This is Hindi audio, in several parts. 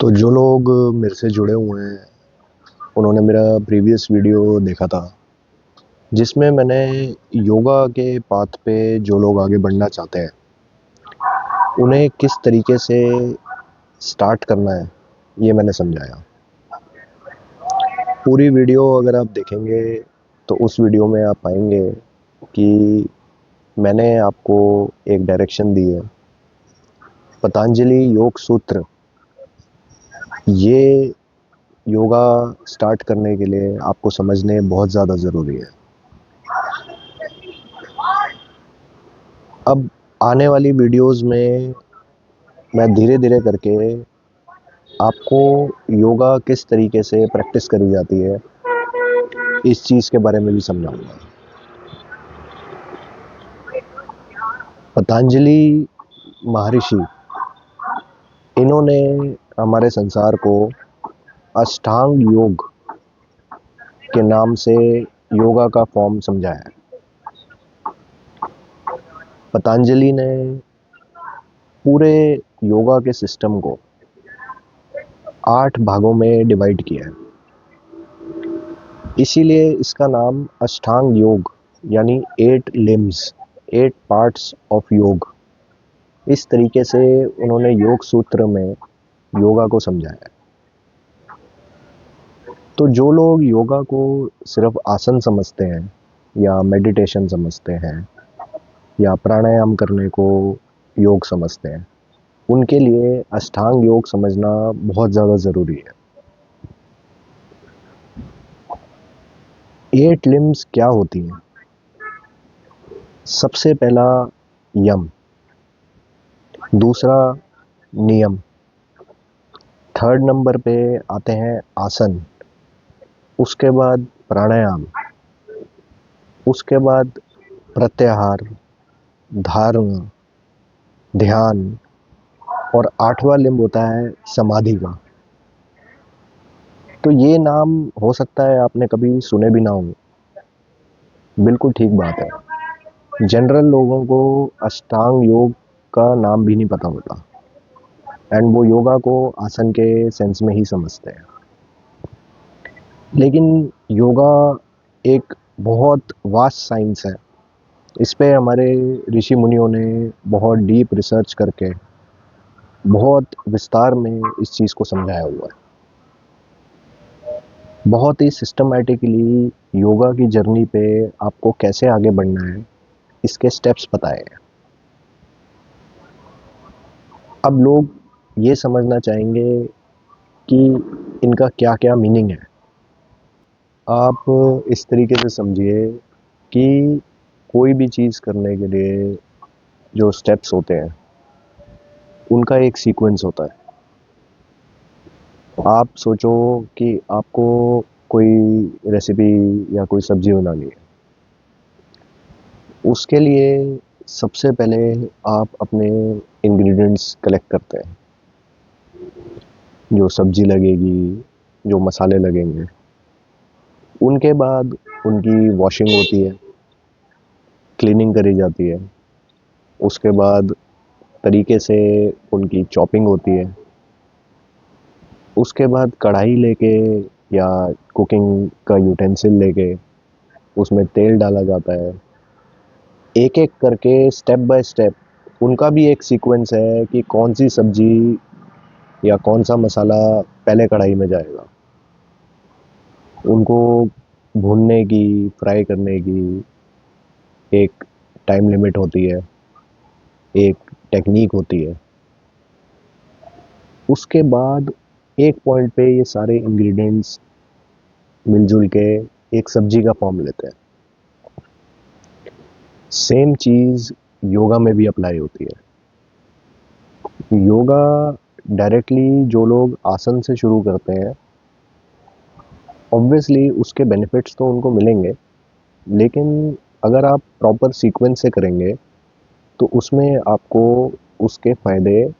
तो जो लोग मेरे से जुड़े हुए हैं उन्होंने मेरा प्रीवियस वीडियो देखा था जिसमें मैंने योगा के पाथ पे जो लोग आगे बढ़ना चाहते हैं उन्हें किस तरीके से स्टार्ट करना है ये मैंने समझाया। पूरी वीडियो अगर आप देखेंगे तो उस वीडियो में आप पाएंगे कि मैंने आपको एक डायरेक्शन दी है। पतंजलि योग सूत्र ये योगा स्टार्ट करने के लिए आपको समझने बहुत ज़्यादा ज़रूरी है। अब आने वाली वीडियोस में मैं धीरे धीरे करके आपको योगा किस तरीके से प्रैक्टिस करी जाती है इस चीज़ के बारे में भी समझाऊंगा। पतंजलि महर्षि इन्होंने हमारे संसार को अष्टांग योग के नाम से योगा का फॉर्म समझाया है। पतंजलि ने पूरे योगा के सिस्टम को 8 भागों में डिवाइड किया है, इसीलिए इसका नाम अष्टांग योग यानी 8 लिम्स 8 पार्ट्स ऑफ योग इस तरीके से उन्होंने योग सूत्र में योगा को समझाया है। तो जो लोग योगा को सिर्फ आसन समझते हैं या मेडिटेशन समझते हैं या प्राणायाम करने को योग समझते हैं उनके लिए अष्टांग योग समझना बहुत ज़्यादा ज़रूरी है। 8 लिम्स क्या होती हैं? सबसे पहला यम, दूसरा नियम, थर्ड नंबर पे आते हैं आसन, उसके बाद प्राणायाम, उसके बाद प्रत्याहार, धारणा, ध्यान और 8वां लिंब होता है समाधि का। तो ये नाम हो सकता है आपने कभी सुने भी ना हो। बिल्कुल ठीक बात है। जनरल लोगों को अष्टांग योग का नाम भी नहीं पता होता एंड वो योगा को आसन के सेंस में ही समझते हैं। लेकिन योगा एक बहुत वास्ट साइंस है। इस पे हमारे ऋषि मुनियों ने बहुत डीप रिसर्च करके बहुत विस्तार में इस चीज़ को समझाया हुआ है। बहुत ही सिस्टमैटिकली योगा की जर्नी पे आपको कैसे आगे बढ़ना है इसके स्टेप्स बताए हैं। अब लोग ये समझना चाहेंगे कि इनका क्या क्या मीनिंग है। आप इस तरीके से समझिए कि कोई भी चीज़ करने के लिए जो स्टेप्स होते हैं उनका एक सीक्वेंस होता है। आप सोचो कि आपको कोई रेसिपी या कोई सब्ज़ी बनानी है। उसके लिए सबसे पहले आप अपने इंग्रेडिएंट्स कलेक्ट करते हैं। जो सब्ज़ी लगेगी, जो मसाले लगेंगे, उनके बाद उनकी वॉशिंग होती है, क्लीनिंग करी जाती है, उसके बाद तरीके से उनकी चॉपिंग होती है, उसके बाद कढ़ाई लेके या कुकिंग का यूटेंसिल लेके उसमें तेल डाला जाता है। एक एक करके स्टेप बाय स्टेप उनका भी एक सीक्वेंस है कि कौन सी सब्जी या कौन सा मसाला पहले कढ़ाई में जाएगा। उनको भूनने की, फ्राई करने की एक टाइम लिमिट होती है, एक टेक्निक होती है। उसके बाद एक पॉइंट पे ये सारे इंग्रेडिएंट्स मिलजुल के एक सब्जी का फॉर्म लेते हैं। सेम चीज़ योगा में भी अप्लाई होती है। योगा डायरेक्टली जो लोग आसन से शुरू करते हैं ऑब्वियसली उसके बेनिफिट्स तो उनको मिलेंगे, लेकिन अगर आप प्रॉपर सीक्वेंस से करेंगे तो उसमें आपको उसके फ़ायदे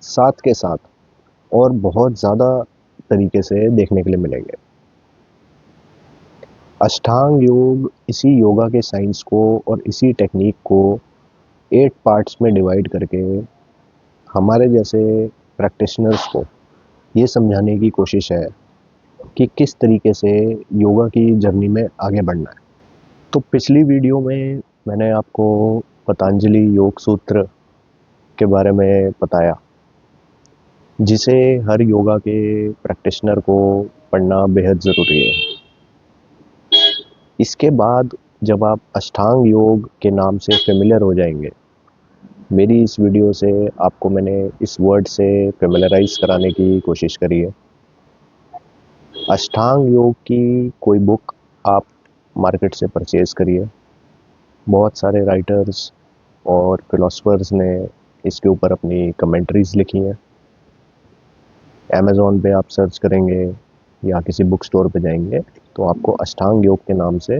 साथ के साथ और बहुत ज़्यादा तरीके से देखने के लिए मिलेंगे। अष्टांग योग इसी योगा के साइंस को और इसी टेक्निक को 8 पार्ट्स में डिवाइड करके हमारे जैसे प्रैक्टिशनर्स को ये समझाने की कोशिश है कि किस तरीके से योगा की जर्नी में आगे बढ़ना है। तो पिछली वीडियो में मैंने आपको पतंजलि योग सूत्र के बारे में बताया, जिसे हर योगा के प्रैक्टिशनर को पढ़ना बेहद ज़रूरी है। इसके बाद जब आप अष्टांग योग के नाम से फेमिलियर हो जाएंगे, मेरी इस वीडियो से आपको मैंने इस वर्ड से फेमिलराइज कराने की कोशिश करी है। अष्टांग योग की कोई बुक आप मार्केट से परचेज़ करिए। बहुत सारे राइटर्स और फिलोसफर्स ने इसके ऊपर अपनी कमेंट्रीज लिखी हैं। अमेज़ॉन पे आप सर्च करेंगे या किसी बुक स्टोर पे जाएंगे तो आपको अष्टांग योग के नाम से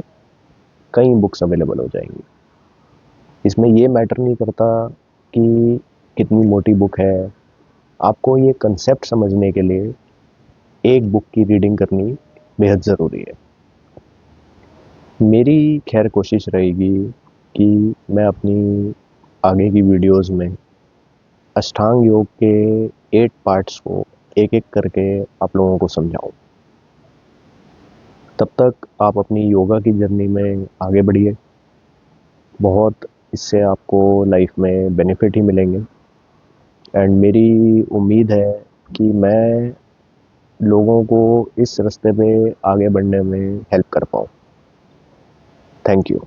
कई बुक्स अवेलेबल हो जाएंगी। इसमें ये मैटर नहीं करता कि कितनी मोटी बुक है, आपको ये कंसेप्ट समझने के लिए एक बुक की रीडिंग करनी बेहद ज़रूरी है। मेरी खैर कोशिश रहेगी कि मैं अपनी आगे की वीडियोस में अष्टांग योग के 8 पार्ट्स को एक एक करके आप लोगों को समझाऊं। तब तक आप अपनी योगा की जर्नी में आगे बढ़िए। बहुत इससे आपको लाइफ में बेनिफिट ही मिलेंगे एंड मेरी उम्मीद है कि मैं लोगों को इस रास्ते पे आगे बढ़ने में हेल्प कर पाऊँ। Thank you.